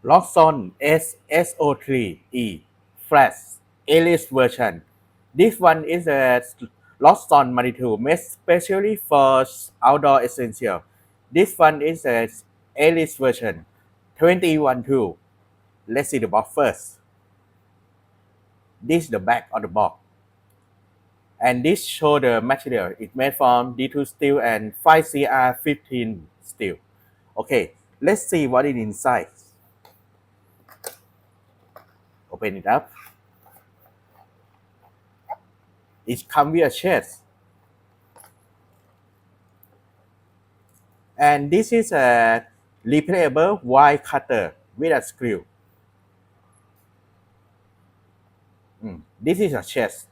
ROXON S803E Flash Elite version. This one is a ROXON multitool made specially for outdoor essential. This one is a Elite version 21 tool. Let's see the box first. This is the back of the box. And this show the material. It's made from D2 steel and 5CR15 steel. Okay, let's see what is inside. Open it up. It comes with a chest. And this is a replayable wire cutter with a screw. This is a chest.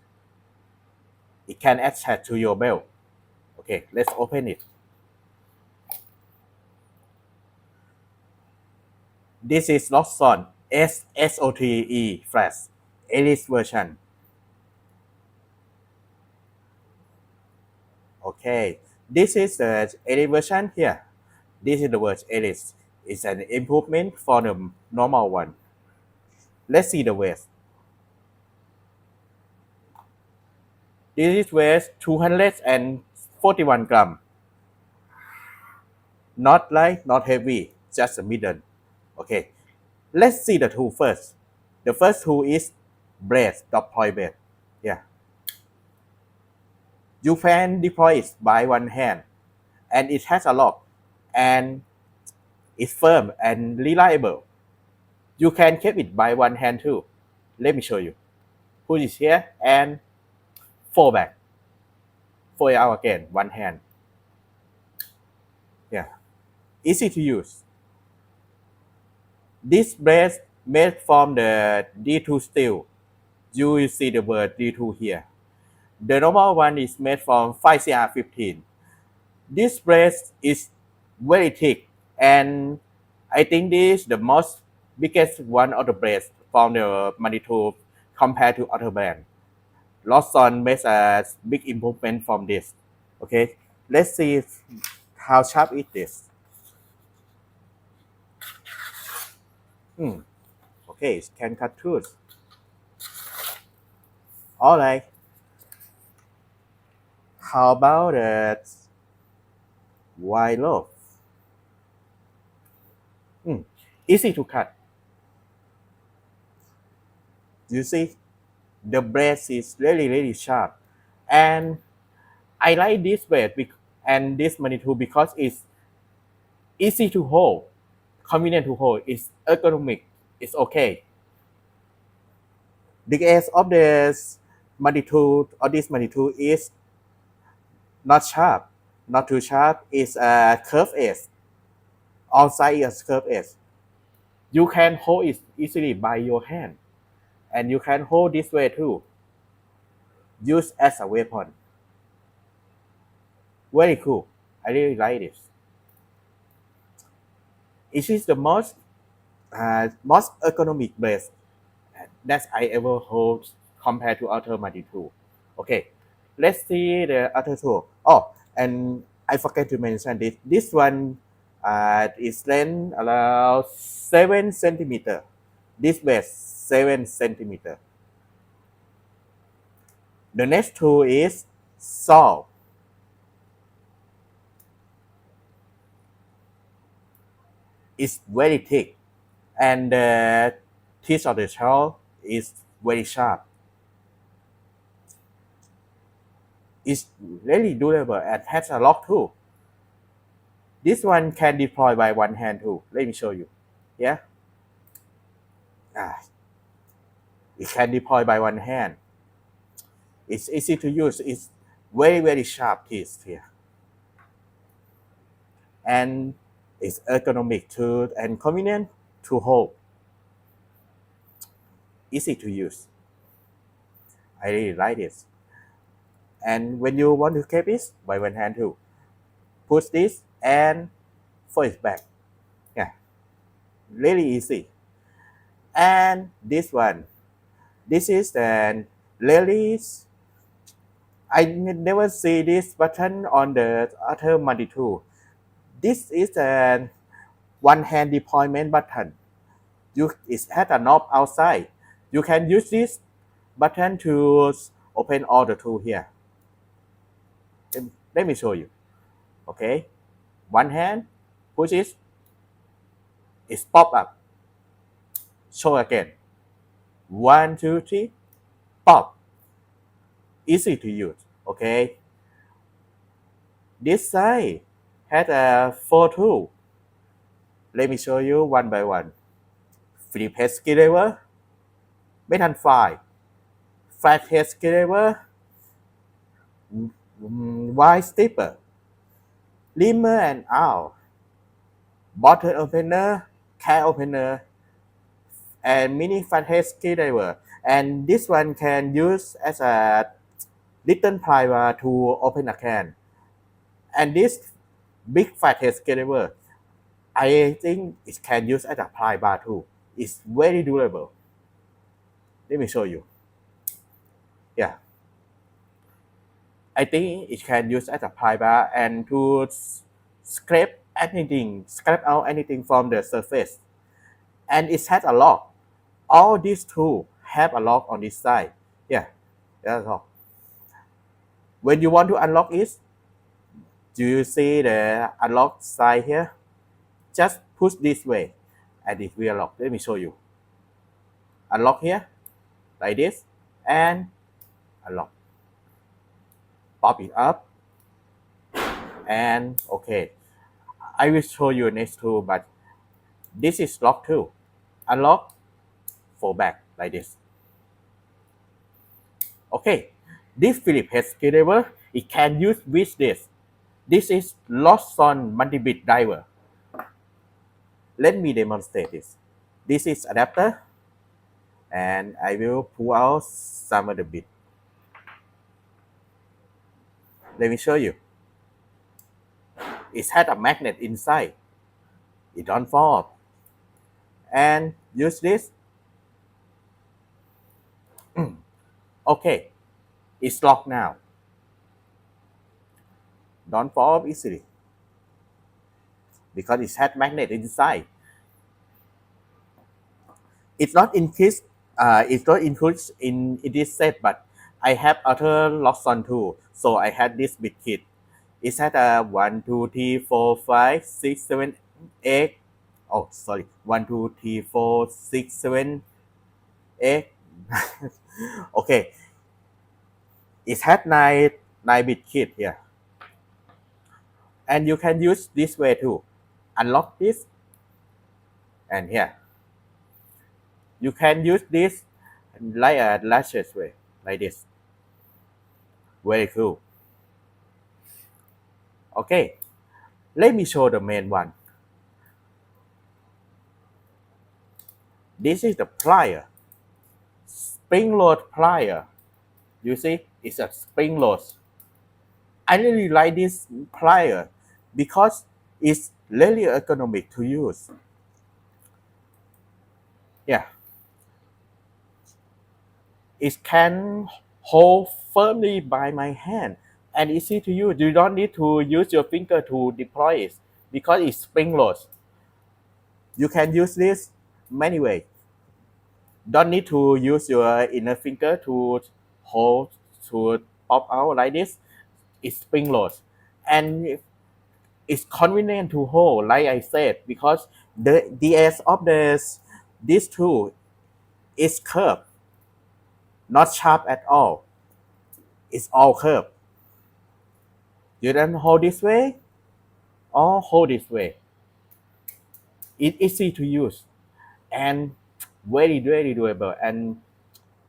It can attach to your belt. Okay, let's open it. This is ROXON S803E Flash Elite version. Okay, this is the Elite version here. This is the word Elite. It's an improvement for the normal one. Let's see the weight. This is weight 241 grams. Not light, not heavy, just a middle. Okay, let's see the tool first. The first tool is blade, deploy blade. Yeah. You can deploy it by one hand, and it has a lock, and it's firm and reliable. You can keep it by one hand too. Let me show you. Put it here and fold back. Fold it out again, one hand. Yeah, easy to use. This blade made from the D2 steel. You will see the word D2 here. The normal one is made from 5CR15. This blade is very thick, and I think this is the most biggest one of the blades from the multitool compared to other brand. ROXON makes a big improvement from this. Okay, let's see how sharp it is. Okay, it can cut tools. Alright. How about the wide loaf? Easy to cut. You see, the blade is really sharp, and I like this blade and this multitool because it's easy to hold, convenient to hold, it's ergonomic, it's okay. The edge of this multitool or this multitool is not sharp, not too sharp. It's a curved edge. All sides is curved edge. You can hold it easily by your hand, and you can hold this way too. Use as a weapon. Very cool. I really like this. It is the most ergonomic blade that I ever hold compared to other multitool. Okay, let's see the other tool. Oh, and I forget to mention this. This one is length around 7 centimeter. This blade 7 centimeter. The next tool is saw. It's very thick, and the teeth of the saw is very sharp. It's really durable and has a lock too. This one can deploy by one hand too. Let me show you. Yeah. It can deploy by one hand. It's easy to use. It's very sharp teeth here. And it's ergonomic too and convenient to hold. Easy to use. I really like this. And when you want to keep it by one hand too, push this and fold it back. Yeah, really easy. And this one, this is the release. I never see this button on the other multitool. This is a one-hand deployment button. it has a knob outside. You can use this button to open all the tools here. Let me show you. Okay, one hand, push it, it's pop up. Show again. 1, 2, 3, pop. Easy to use. Okay. This side has a 4 tool. Let me show you one by one. Flip head screwdriver, metal file, flat head screwdriver, wide stepper, limmer and awl, bottle opener, can opener, and mini flat head screwdriver. And this one can use as a little plier to open a can. And this big flat head screwdriver, I think it can use as a pry bar too. It's very durable. Let me show you. Yeah. I think it can use as a pry bar and to scrape out anything from the surface. And it has a lock. All these tools have a lock on this side. Yeah, that's all. When you want to unlock it, do you see the unlock side here? Just push this way and it will unlock. Let me show you. Unlock here, like this, and unlock. Pop it up, and okay. I will show you next tool, but this is lock too. Unlock, fold back like this. Okay, this Phillips head screwdriver, it can use with this. This is Roxon multi-bit driver. Let me demonstrate this. This is adapter, and I will pull out some of the bit. Let me show you. It has a magnet inside. It don't fall off. And use this. Okay, it's locked now. Don't fall off easily because it has magnet inside. It's not increased. It's not included in this set, but I have other Roxon too. So I had this bit kit. It has a 1, 2, 3, 4, 5, 6, 7, 8. Oh, sorry. 1, 2, 3, 4, 6, 7, 8. Okay. It has 9 bit kit here. And you can use this way too. Unlock this. And here. You can use this like a latches way, like this. Very cool. Okay, let me show the main one. This is the plier, spring load plier. You see, it's a spring load. I really like this plier because it's really ergonomic to use. Yeah. It can hold firmly by my hand and easy to use. You don't need to use your finger to deploy it because it's spring load. You can use this many ways. Don't need to use your inner finger to hold, to pop out like this. It's spring load. And it's convenient to hold, like I said, because the edge of this tool is curved, not sharp at all. It's all curved. You then hold this way or hold this way. It's easy to use and very, very doable and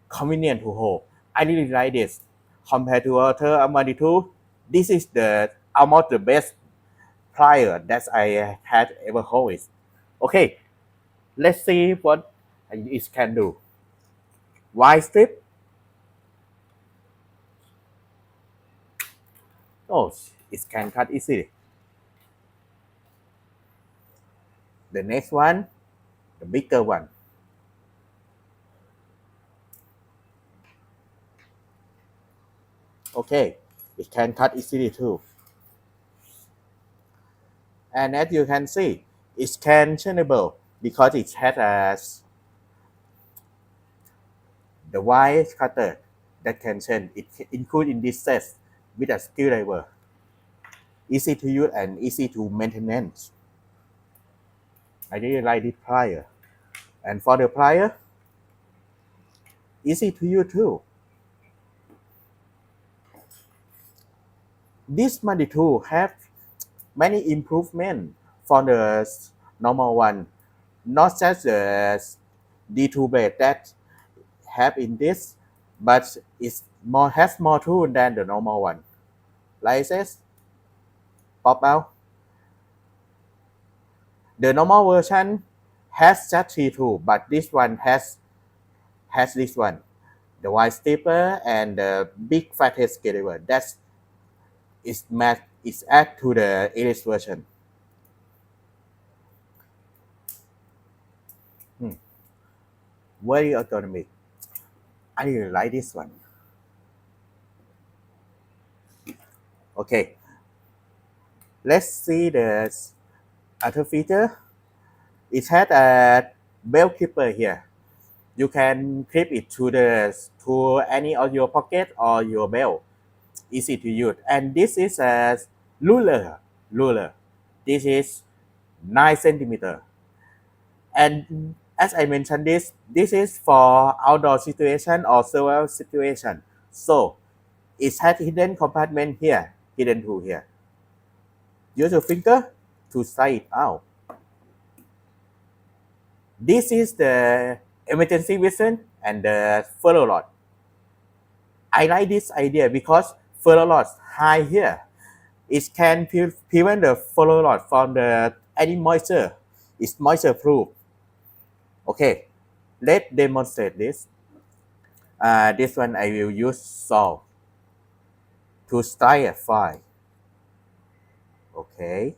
convenient to hold. I really like this. Compared to other multitool, this is almost the best plier that I had ever hold it. Okay, let's see what it can do. Wide strip. Oh, it can cut easily. The next one, the bigger one. Okay, it can cut easily too. And as you can see, it's can changeable. because it has a the wide cutter that can change. It include in this set with a screwdriver. Easy to use and easy to maintenance. I really like this plier. And for the plier, easy to use too. This multitool have many improvements for the normal one, not just the D2 blade that have in this, but has more tool than the normal one. Like this, pop out. The normal version has just 3 tools, but this one has this one, the wide stepper and the big fathead screwdriver. That's is add to the Elite version. Very ergonomic. I really like this one. Okay, let's see the other feature. It has a belt clipper here. You can clip it to any of your pocket or your belt. Easy to use. And this is a ruler. This is 9 centimeter. And as I mentioned, this is for outdoor situation or survival situation. So it has hidden compartment here, hidden tool here. Use your finger to slide it out. This is the emergency whistle and the ferro rod. I like this idea because ferro rod high here. It can prevent the ferro rod from any moisture. It's moisture proof. Okay, let's demonstrate this. This one I will use saw to strike a file. Okay.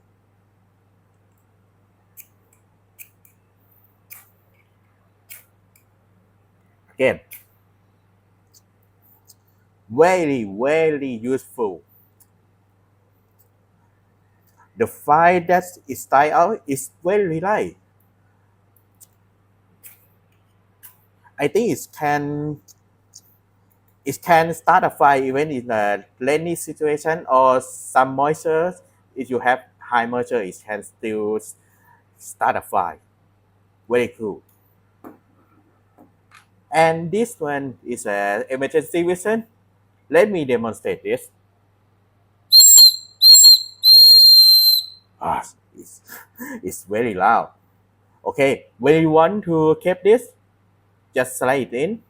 Again, very useful. The file that is style out is very light. I think it can start a fire even in a rainy situation or some moisture. If you have high moisture, it can still start a fire. Very cool. And this one is an emergency whistle. Let me demonstrate this. It's very loud. Okay, when you want to keep this, just slide it in,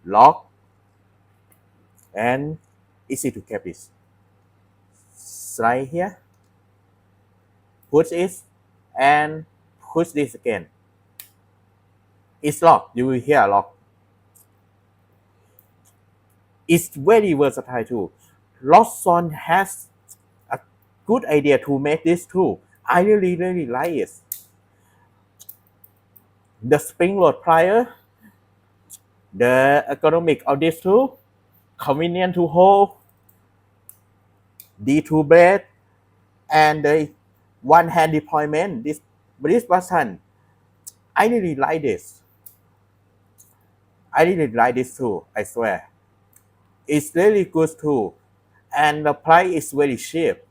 lock, and easy to keep this. Slide here, push it, and push this again. It's locked. You will hear a lock. It's very versatile too. Roxon has a good idea to make this tool. I really like it. The spring load plier, the ergonomic of this tool, convenient to hold, D2 blade, and the one-hand deployment. This button, I really like this. I really like this tool, I swear. It's really good tool, and the price is very cheap.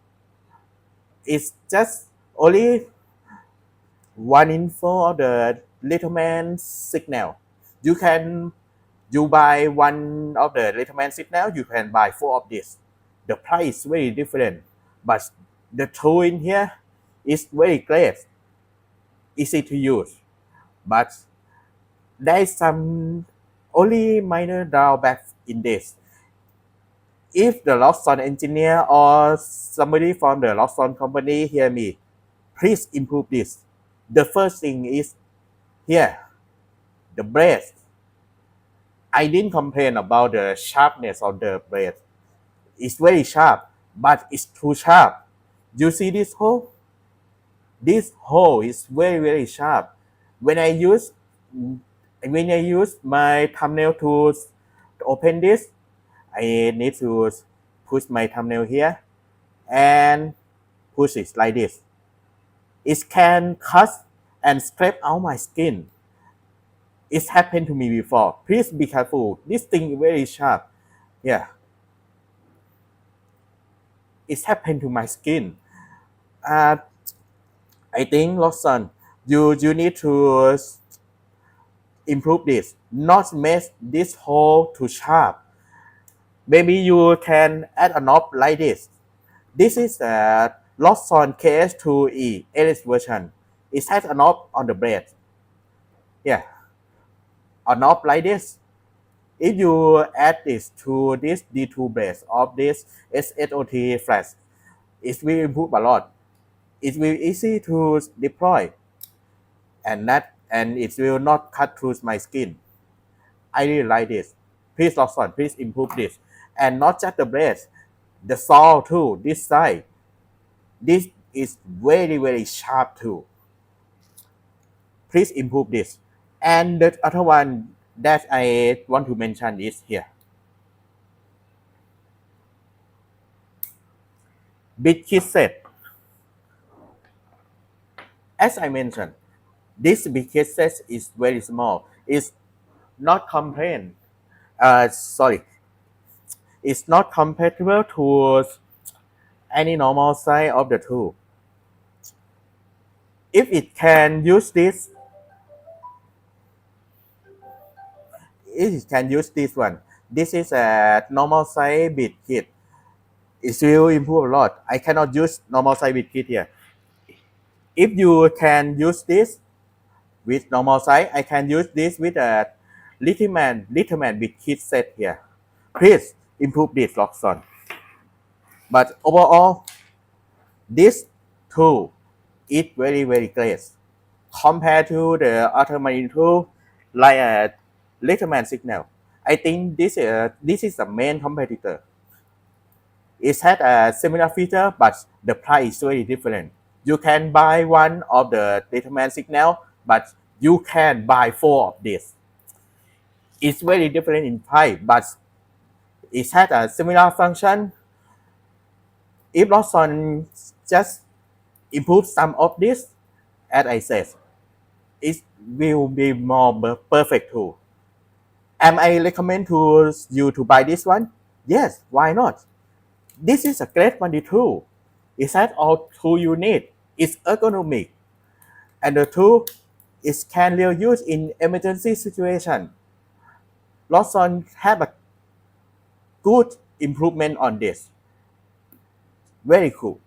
It's just only 1 info of the Letterman signal. You buy one of the Letterman signal, you can buy 4 of this. The price is very different, but the tool in here is very great, easy to use. But there is some only minor drawbacks in this. If the Roxon engineer or somebody from the Roxon company hear me, please improve this. The first thing is here, the blade. I didn't complain about the sharpness of the blade. It's very sharp, but it's too sharp. You see this hole? This hole is very sharp. When I use my thumbnail to open this, I need to push my thumbnail here and push it like this. It can cut and scrape out my skin. It's happened to me before. Please be careful. This thing is very sharp. Yeah. It's happened to my skin. I think Roxon, you need to improve this. Not make this hole too sharp. Maybe you can add a knob like this. This is the Roxon S803E Elite version. It has a knob on the blade. Yeah, a knob like this. If you add this to this D2 blade of this S803E Flash, it will improve a lot. It will easy to deploy, and it will not cut through my skin. I really like this. Please Roxon, please improve this, and not just the blade, the saw too. This side, this is very sharp too. Please improve this. And the other one that I want to mention is here. Bit kit set. As I mentioned, this bit kit set is very small. It's not it's not compatible to any normal size of the tool. If it can use this, one. This is a normal size bit kit. It will improve a lot. I cannot use normal size bit kit here. If you can use this with normal size, I can use this with a Litterman bit kit set here. Please improve this, Roxon. But overall, this tool is very great compared to the other marine tool like a Litterman signal. I think this is the main competitor. It has a similar feature, but the price is very different. You can buy one of the Litterman signal, but you can buy 4 of this. It's very different in price, but it has a similar function. If Roxon just improve some of this, as I said, it will be more perfect tool. Am I recommend to you to buy this one? Yes, why not? This is a great multi-tool. It has all tool you need. It's ergonomic, and the tool is can really use in emergency situation. Roxon have a good improvement on this. Very cool.